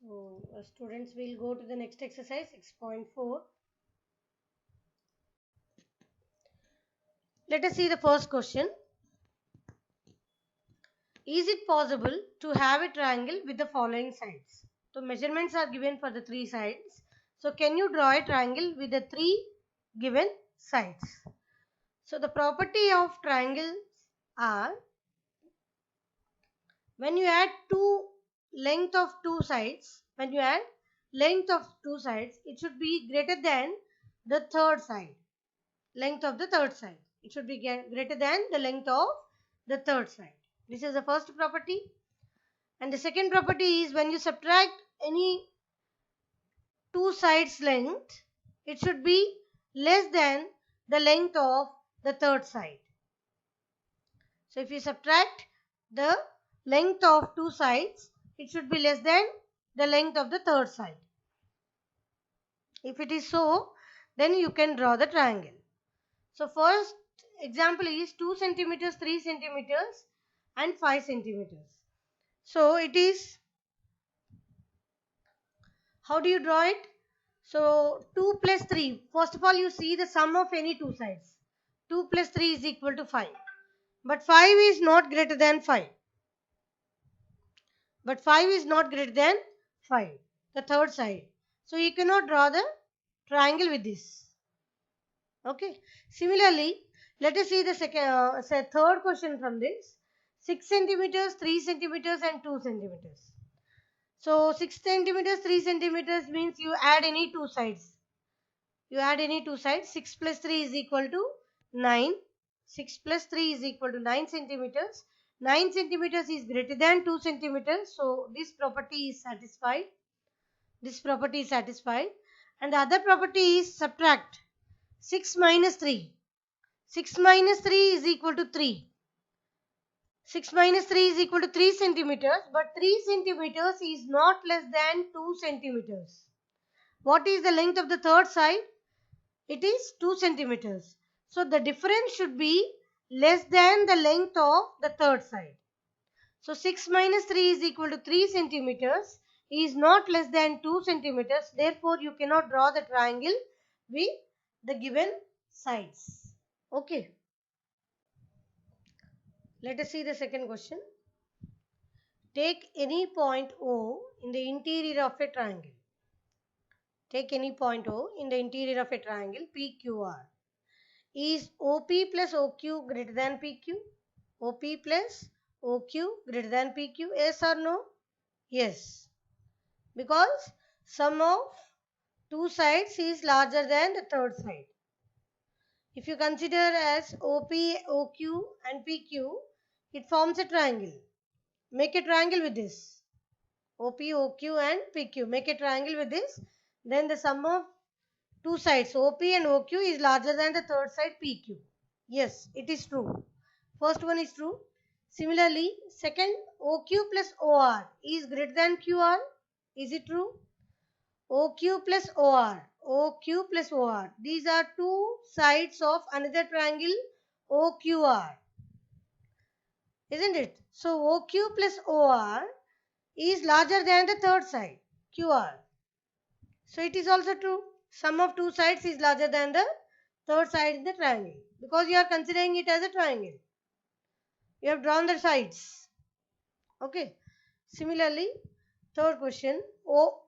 So, students will go to the next exercise 6.4. Let us see the first question. Is it possible to have a triangle with the following sides? So, measurements are given for the three sides. So, can you draw a triangle with the three given sides? So, the property of triangles are when you add length of two sides, it should be greater than the third side. Length of the third side. It should be greater than the length of the third side. This is the first property. And the second property is when you subtract any two sides length, it should be less than the length of the third side. So if you subtract the length of two sides, it should be less than the length of the third side. If it is so, then you can draw the triangle. So first example is 2 centimeters, 3 centimeters and 5 centimeters. So it is, how do you draw it? So 2 plus 3, first of all you see the sum of any two sides. 2 plus 3 is equal to 5. But 5 is not greater than 5. But 5 is not greater than 5, the third side. So you cannot draw the triangle with this. Okay. Similarly, let us see the third question from this. 6 centimeters, 3 centimeters and 2 centimeters. So 6 centimeters, 3 centimeters means you add any two sides. 6 plus 3 is equal to 9. 6 plus 3 is equal to 9 centimeters. 9 centimeters is greater than 2 centimeters. So this property is satisfied. And the other property is subtract. 6 minus 3. 6 minus 3 is equal to 3. 6 minus 3 is equal to 3 centimeters. But 3 centimeters is not less than 2 centimeters. What is the length of the third side? It is 2 centimeters. So the difference should be less than the length of the third side. So 6 minus 3 is equal to 3 centimeters is not less than 2 centimeters. Therefore, you cannot draw the triangle with the given sides. Okay. Let us see the second question. Take any point O in the interior of a triangle. Take any point O in the interior of a triangle PQR. Is OP plus OQ greater than PQ? OP plus OQ greater than PQ? Yes or no? Yes. Because sum of two sides is larger than the third side. If you consider as OP, OQ and PQ, it forms a triangle. Make a triangle with this. OP, OQ and PQ. Make a triangle with this. Then the sum of two sides OP and OQ is larger than the third side PQ. Yes, it is true. First one is true. Similarly, second OQ plus OR is greater than QR. Is it true? OQ plus OR. OQ plus OR. These are two sides of another triangle OQR. Isn't it? So OQ plus OR is larger than the third side QR. So it is also true. Sum of two sides is larger than the third side in the triangle. Because you are considering it as a triangle. You have drawn the sides. Okay. Similarly, third question. OR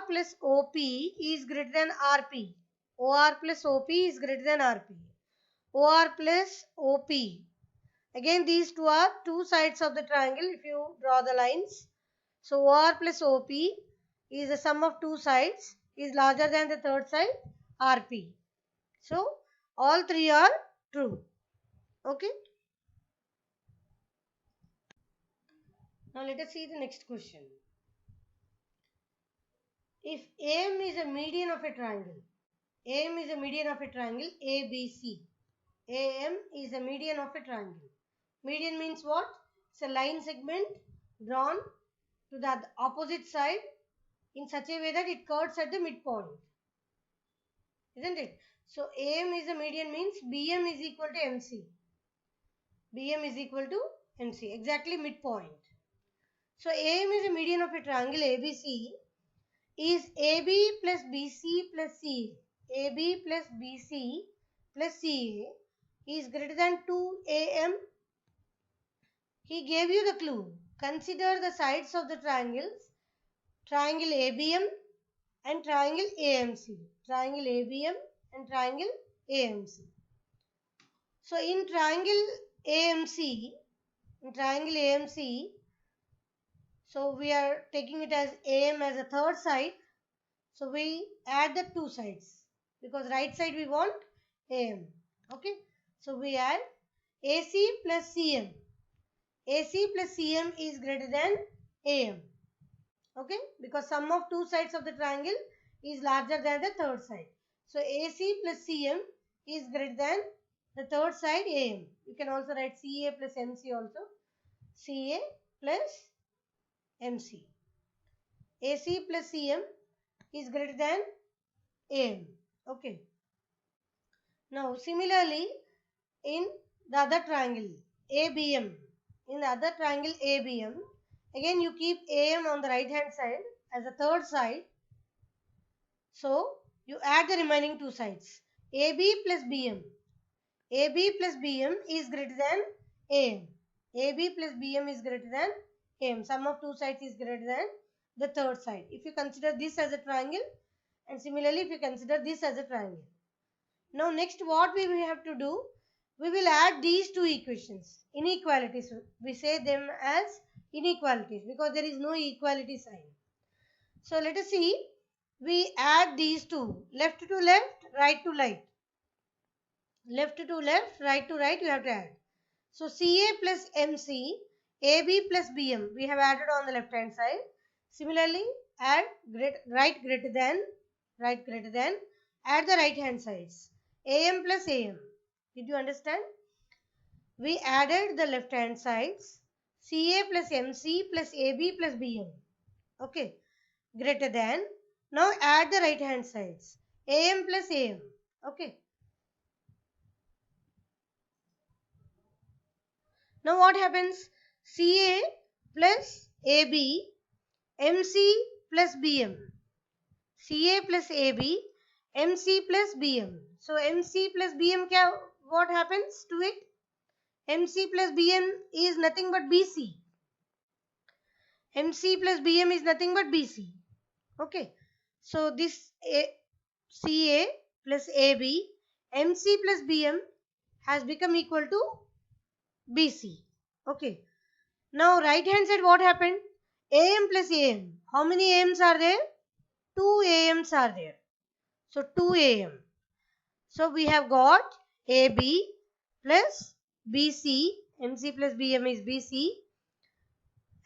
plus OP is greater than RP. OR plus OP is greater than RP. OR plus OP. Again, these two are two sides of the triangle if you draw the lines. So, OR plus OP is the sum of two sides is larger than the third side RP. So, all three are true. Okay. Now, let us see the next question. If AM is a median of a triangle, AM is a median of a triangle ABC. AM is a median of a triangle. Median means what? It's a line segment drawn to the opposite side in such a way that it curves at the midpoint. Isn't it? So AM is a median means BM is equal to MC. BM is equal to MC. Exactly midpoint. So AM is a median of a triangle ABC. is AB plus BC plus CA. AB plus BC plus CA is greater than 2AM. He gave you the clue. Consider the sides of the triangles, triangle ABM and triangle AMC. Triangle ABM and triangle AMC. So in triangle AMC, so we are taking it as AM as a third side. So we add the two sides because right side we want AM. Okay. So we add AC plus CM. AC plus CM is greater than AM. Okay. Because sum of two sides of the triangle is larger than the third side. So AC plus CM is greater than the third side AM. You can also write CA plus MC also. CA plus MC. AC plus CM is greater than AM. Okay. Now similarly in the other triangle ABM, again you keep AM on the right hand side as a third side. So you add the remaining two sides. AB plus BM. AB plus BM is greater than AM. AB plus BM is greater than AM. Sum of two sides is greater than the third side. If you consider this as a triangle, and similarly if you consider this as a triangle. Now next what we will have to do, we will add these two equations, inequalities. We say them as inequalities because there is no equality sign. So let us see, we add these two, left to left, right to right. Left to left, right to right you have to add. So CA plus MC, AB plus BM we have added on the left hand side. Similarly add right greater than, add the right hand sides. AM plus AM. Did you understand? We added the left hand sides. CA plus MC plus AB plus BM. Okay. Greater than. Now add the right hand sides. AM plus AM. Okay. Now what happens? CA plus AB, MC plus BM. CA plus AB, MC plus BM. So MC plus BM, what happens to it? MC plus BM is nothing but BC. MC plus BM is nothing but BC. Okay. So this CA plus AB, MC plus BM has become equal to BC. Okay. Now right hand side what happened? AM plus AM. How many AMs are there? 2 AMs are there. So 2 AM. So we have got AB plus BC. MC plus BM is BC.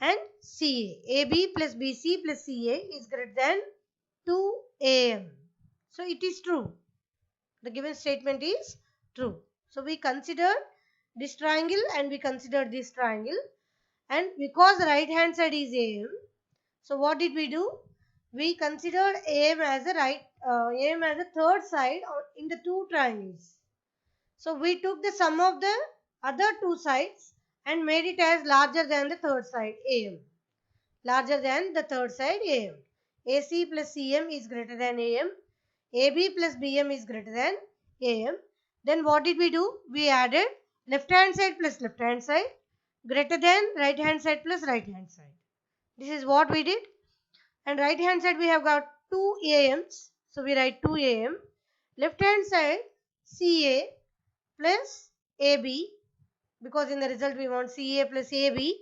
And CA. AB plus BC plus CA is greater than 2 AM. So it is true. The given statement is true. So we considered this triangle and we considered this triangle. And because the right hand side is AM, so what did we do? We considered AM as a third side in the two triangles. So we took the sum of the other two sides and made it as larger than the third side AM. Larger than the third side AM. AC plus CM is greater than AM. AB plus BM is greater than AM. Then what did we do? We added left hand side plus left hand side greater than right hand side plus right hand side. This is what we did. And right hand side we have got 2 AMs. So we write 2 AM. Left hand side CA plus AB, because in the result we want CA plus AB.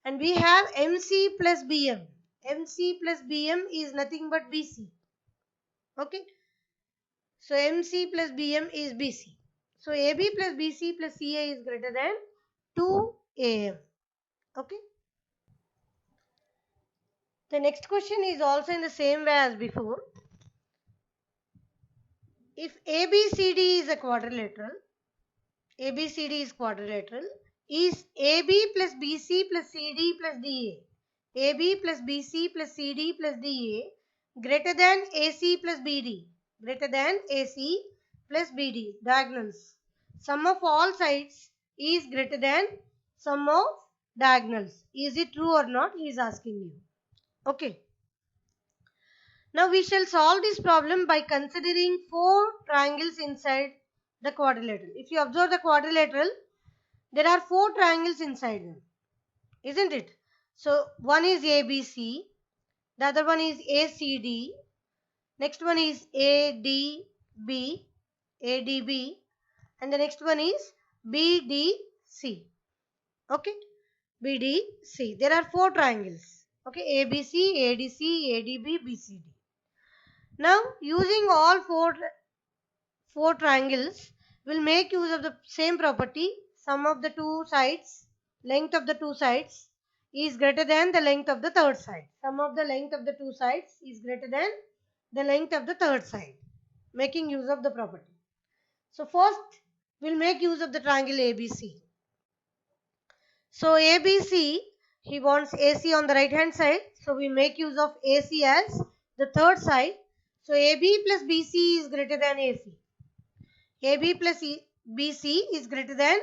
And we have MC plus BM. MC plus BM is nothing but BC. Okay. So MC plus BM is BC. So AB plus BC plus CA is greater than 2 AM. Okay. The next question is also in the same way as before. If ABCD is a quadrilateral, ABCD is quadrilateral, is AB plus BC plus CD plus DA, AB plus BC plus CD plus DA greater than AC plus BD, greater than AC plus BD, diagonals. Sum of all sides is greater than sum of diagonals. Is it true or not? He is asking you. Okay. Now we shall solve this problem by considering 4 triangles inside the quadrilateral. If you observe the quadrilateral, there are 4 triangles inside them, isn't it? So one is ABC, the other one is ACD, next one is ADB, ADB, and the next one is BDC. Okay, BDC. There are 4 triangles. Okay, ABC, ADC, ADB, BCD. Now, using all four triangles, will make use of the same property. Sum of the two sides, length of the two sides is greater than the length of the third side. Sum of the length of the two sides is greater than the length of the third side, making use of the property. So first, we'll make use of the triangle ABC. So ABC, he wants AC on the right hand side. So we make use of AC as the third side. So AB plus BC is greater than AC. AB plus BC is greater than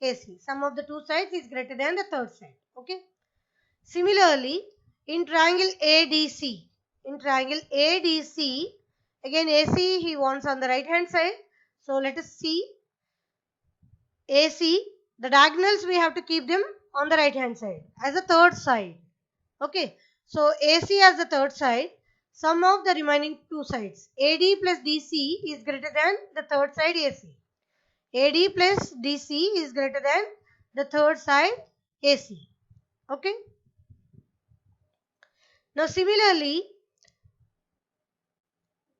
AC. Sum of the two sides is greater than the third side. Okay. Similarly, in triangle ADC, again AC he wants on the right hand side. So let us see AC, the diagonals we have to keep them on the right hand side as a third side. Okay. So AC as the third side, sum of the remaining two sides AD plus DC is greater than the third side AC. AD plus DC is greater than the third side AC. Okay. Now similarly,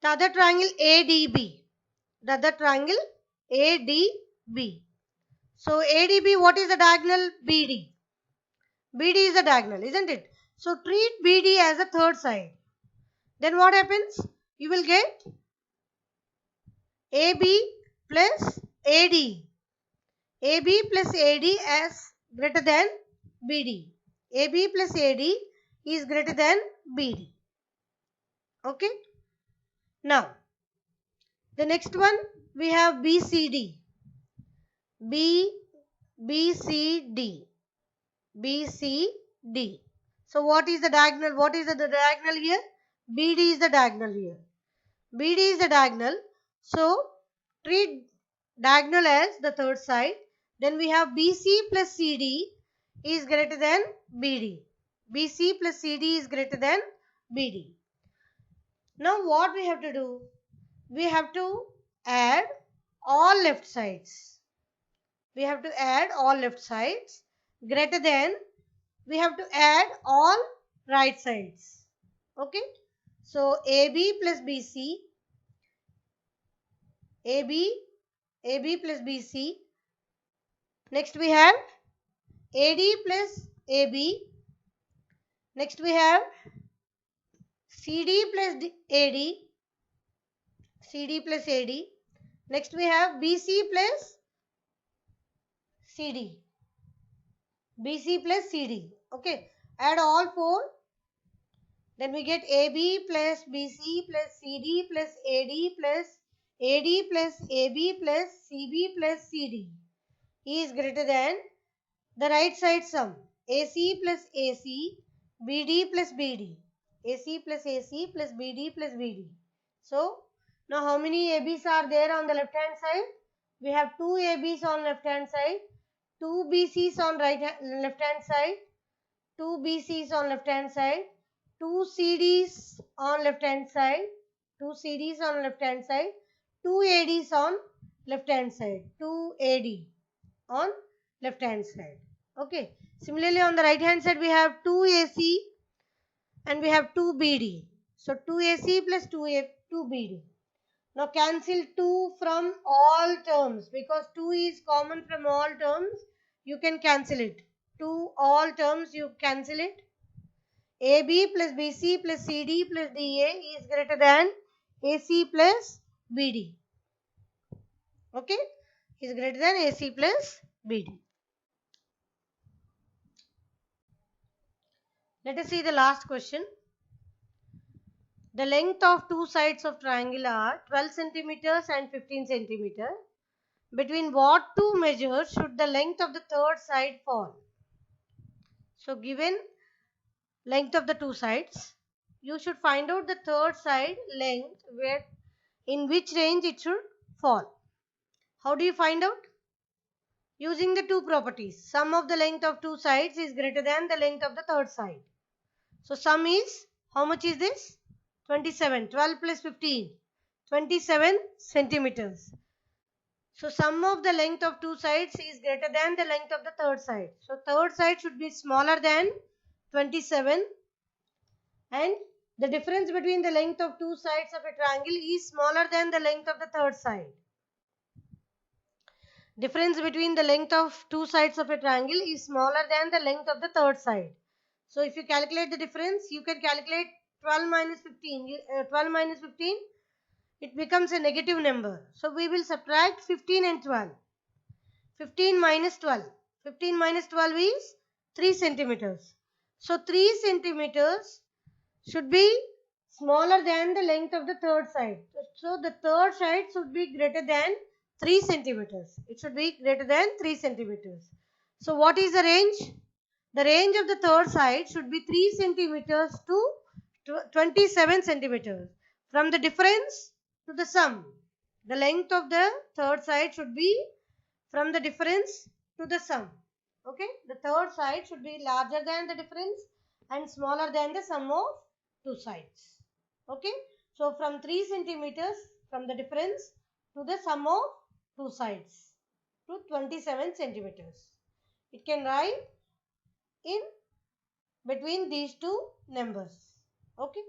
the other triangle ADB. So ADB, what is the diagonal? BD. BD is the diagonal, isn't it? So treat BD as a third side. Then what happens? You will get AB plus AD. AB plus AD as greater than BD. AB plus AD is greater than BD. Okay. Now, the next one we have BCD. BCD. So what is the diagonal? What is the diagonal here? BD is the diagonal here. BD is the diagonal. So treat diagonal as the third side. Then we have BC plus CD is greater than BD. BC plus CD is greater than BD. Now what we have to do? We have to add all left sides. We have to add all left sides greater than, we have to add all right sides. Okay. So AB plus BC, AB plus BC. Next we have AD plus AB. Next we have CD plus AD. Next we have BC plus CD. Okay. Add all 4. Then we get AB plus BC plus CD plus AD plus AB plus CB plus CD is greater than the right side sum AC plus AC, BD plus BD. AC plus AC plus BD plus BD. So, now how many ABs are there on the left hand side? We have 2 ABs on left hand side, 2 BCs on left hand side, 2 BCs on left hand side, 2 CDs on left hand side, 2 CDs on left hand side, 2 ADs on left hand side, 2 AD on left hand side. Okay. Similarly, on the right hand side we have 2 AC and we have 2 BD. So 2 AC plus 2 BD. Now cancel 2 from all terms, because 2 is common from all terms. You can cancel it. 2 all terms you cancel it. AB plus BC plus CD plus DA is greater than AC plus BD. Okay. Is greater than AC plus BD. Let us see the last question. The length of two sides of triangle are 12 centimeters and 15 centimeters. Between what two measures should the length of the third side fall? So given length of the two sides, you should find out the third side length, where in which range it should fall. How do you find out? Using the two properties. Sum of the length of two sides is greater than the length of the third side. So sum is, how much is this? 27. 12 plus 15. 27 centimeters. So sum of the length of two sides is greater than the length of the third side. So third side should be smaller than 27, and the difference between the length of two sides of a triangle is smaller than the length of the third side. Difference between the length of two sides of a triangle is smaller than the length of the third side. So if you calculate the difference, you can calculate 12 minus 15. 12 minus 15, it becomes a negative number. So we will subtract 15 and 12. 15 minus 12. 15 minus 12 is 3 centimeters. So 3 centimeters should be smaller than the length of the third side. So the third side should be greater than 3 centimeters. It should be greater than 3 centimeters. So what is the range? The range of the third side should be 3 centimeters to 27 centimeters. From the difference to the sum, the length of the third side should be from the difference to the sum. Okay, the third side should be larger than the difference and smaller than the sum of two sides. Okay, so from 3 centimeters from the difference to the sum of two sides to 27 centimeters. It can write in between these two numbers. Okay.